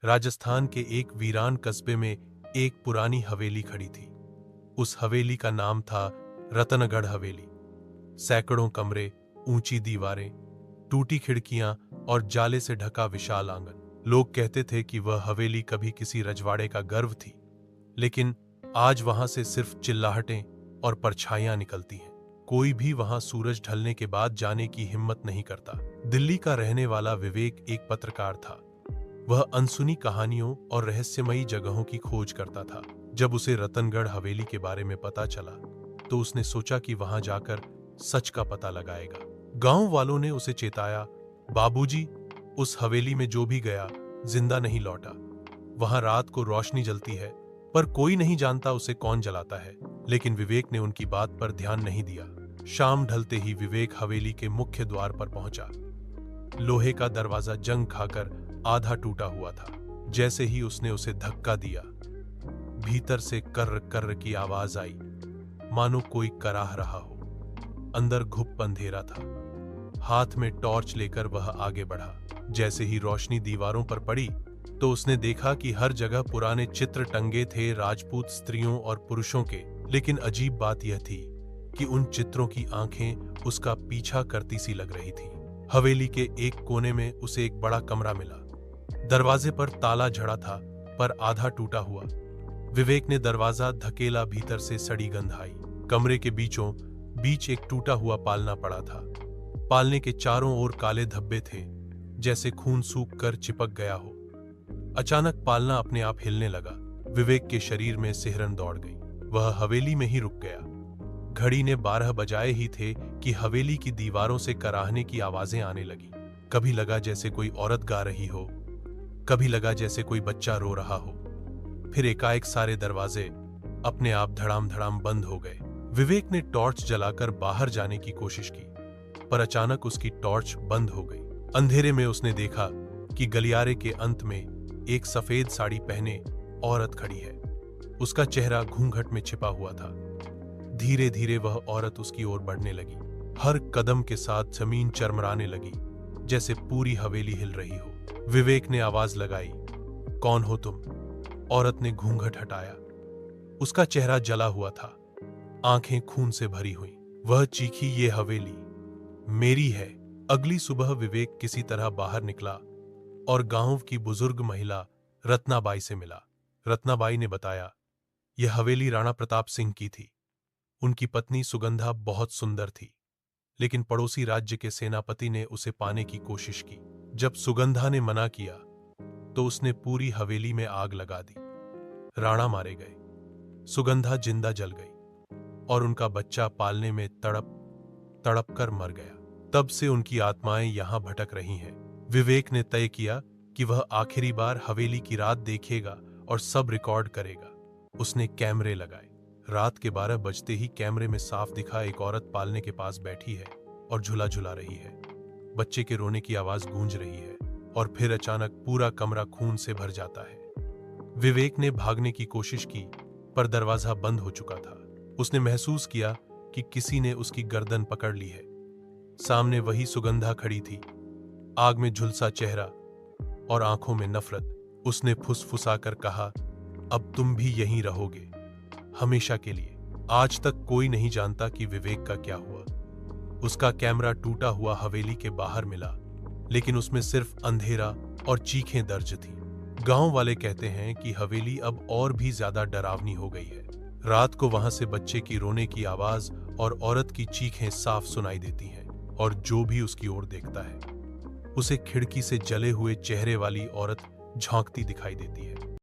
राजस्थान के एक वीरान कस्बे में एक पुरानी हवेली खड़ी थी। उस हवेली का नाम था रतनगढ़ हवेली। सैकड़ों कमरे, ऊंची दीवारें, टूटी खिड़कियां और जाले से ढका विशाल आंगन। लोग कहते थे कि वह हवेली कभी किसी रजवाड़े का गर्व थी, लेकिन आज वहां से सिर्फ चिल्लाहटें और परछाइयां निकलती हैं। कोई भी वहां सूरज ढलने के बाद जाने की हिम्मत नहीं करता। दिल्ली का रहने वाला विवेक एक पत्रकार था। वह अनसुनी कहानियों और रहस्यमयी जगहों की खोज करता था। जब उसे रतनगढ़ हवेली के बारे में पता चला, तो उसने सोचा कि वहां जाकर सच का पता लगाएगा। गांव वालों ने उसे चेताया, बाबूजी, उस हवेली में जो भी गया जिंदा नहीं लौटा। वहां रात को रोशनी जलती है, पर कोई नहीं जानता उसे कौन जलाता है। लेकिन विवेक ने उनकी बात पर ध्यान नहीं दिया। शाम ढलते ही विवेक हवेली के मुख्य द्वार पर पहुंचा। लोहे का दरवाजा जंग खाकर आधा टूटा हुआ था। जैसे ही उसने उसे धक्का दिया, भीतर से कर्र कर्र की आवाज आई, मानो कोई कराह रहा हो। अंदर घुप अंधेरा था। हाथ में टॉर्च लेकर वह आगे बढ़ा। जैसे ही रोशनी दीवारों पर पड़ी, तो उसने देखा कि हर जगह पुराने चित्र टंगे थे, राजपूत स्त्रियों और पुरुषों के। लेकिन अजीब बात यह थी कि उन चित्रों की आंखें उसका पीछा करती सी लग रही थी। हवेली के एक कोने में उसे एक बड़ा कमरा मिला। दरवाजे पर ताला जड़ा था, पर आधा टूटा हुआ। विवेक ने दरवाजा धकेला, भीतर से सड़ी गंध आई। कमरे के बीचों बीच एक टूटा हुआ पालना पड़ा था। पालने के चारों ओर काले धब्बे थे, जैसे खून सूख कर चिपक गया हो। अचानक पालना अपने आप हिलने लगा। विवेक के शरीर में सिहरन दौड़ गई। वह हवेली में ही रुक गया। घड़ी ने 12 बजाए ही थे कि हवेली की दीवारों से कराहने की आवाजें आने लगी। कभी लगा जैसे कोई औरत गा रही हो, कभी लगा जैसे कोई बच्चा रो रहा हो। फिर एकाएक सारे दरवाजे अपने आप धड़ाम धड़ाम बंद हो गए। विवेक ने टॉर्च जलाकर बाहर जाने की कोशिश की, पर अचानक उसकी टॉर्च बंद हो गई। अंधेरे में उसने देखा कि गलियारे के अंत में एक सफेद साड़ी पहने औरत खड़ी है। उसका चेहरा घूंघट में छिपा हुआ था। धीरे धीरे वह औरत उसकी ओर बढ़ने लगी। हर कदम के साथ जमीन चरमराने लगी, जैसे पूरी हवेली हिल रही हो। विवेक ने आवाज लगाई, कौन हो तुम? औरत ने घूंघट हटाया। उसका चेहरा जला हुआ था, आंखें खून से भरी हुई। वह चीखी, ये हवेली मेरी है। अगली सुबह विवेक किसी तरह बाहर निकला और गांव की बुजुर्ग महिला रत्नाबाई से मिला। रत्नाबाई ने बताया, यह हवेली राणा प्रताप सिंह की थी। उनकी पत्नी सुगंधा बहुत सुंदर थी, लेकिन पड़ोसी राज्य के सेनापति ने उसे पाने की कोशिश की। जब सुगंधा ने मना किया, तो उसने पूरी हवेली में आग लगा दी। राणा मारे गए, सुगंधा जिंदा जल गई और उनका बच्चा पालने में तड़प तड़प कर मर गया। तब से उनकी आत्माएं यहां भटक रही हैं। विवेक ने तय किया कि वह आखिरी बार हवेली की रात देखेगा और सब रिकॉर्ड करेगा। उसने कैमरे लगाए। रात के 12 बजते ही कैमरे में साफ दिखा, एक औरत पालने के पास बैठी है और झूला झुला रही है। बच्चे के रोने की आवाज गूंज रही है और फिर अचानक पूरा कमरा खून से भर जाता है। विवेक ने भागने की कोशिश की, पर दरवाजा बंद हो चुका था। उसने महसूस किया कि किसी ने उसकी गर्दन पकड़ ली है। सामने वही सुगंधा खड़ी थी, आग में झुलसा चेहरा और आंखों में नफरत। उसने फुसफुसाकर कहा, अब तुम भी यहीं रहोगे, हमेशा के लिए। आज तक कोई नहीं जानता कि विवेक का क्या हुआ। उसका कैमरा टूटा हुआ हवेली के बाहर मिला, लेकिन उसमें सिर्फ अंधेरा और चीखें दर्ज थी। गांव वाले कहते हैं कि हवेली अब और भी ज्यादा डरावनी हो गई है। रात को वहां से बच्चे की रोने की आवाज और औरत की चीखें साफ सुनाई देती हैं, और जो भी उसकी ओर देखता है, उसे खिड़की से जले हुए चेहरे वाली औरत झांकती दिखाई देती है।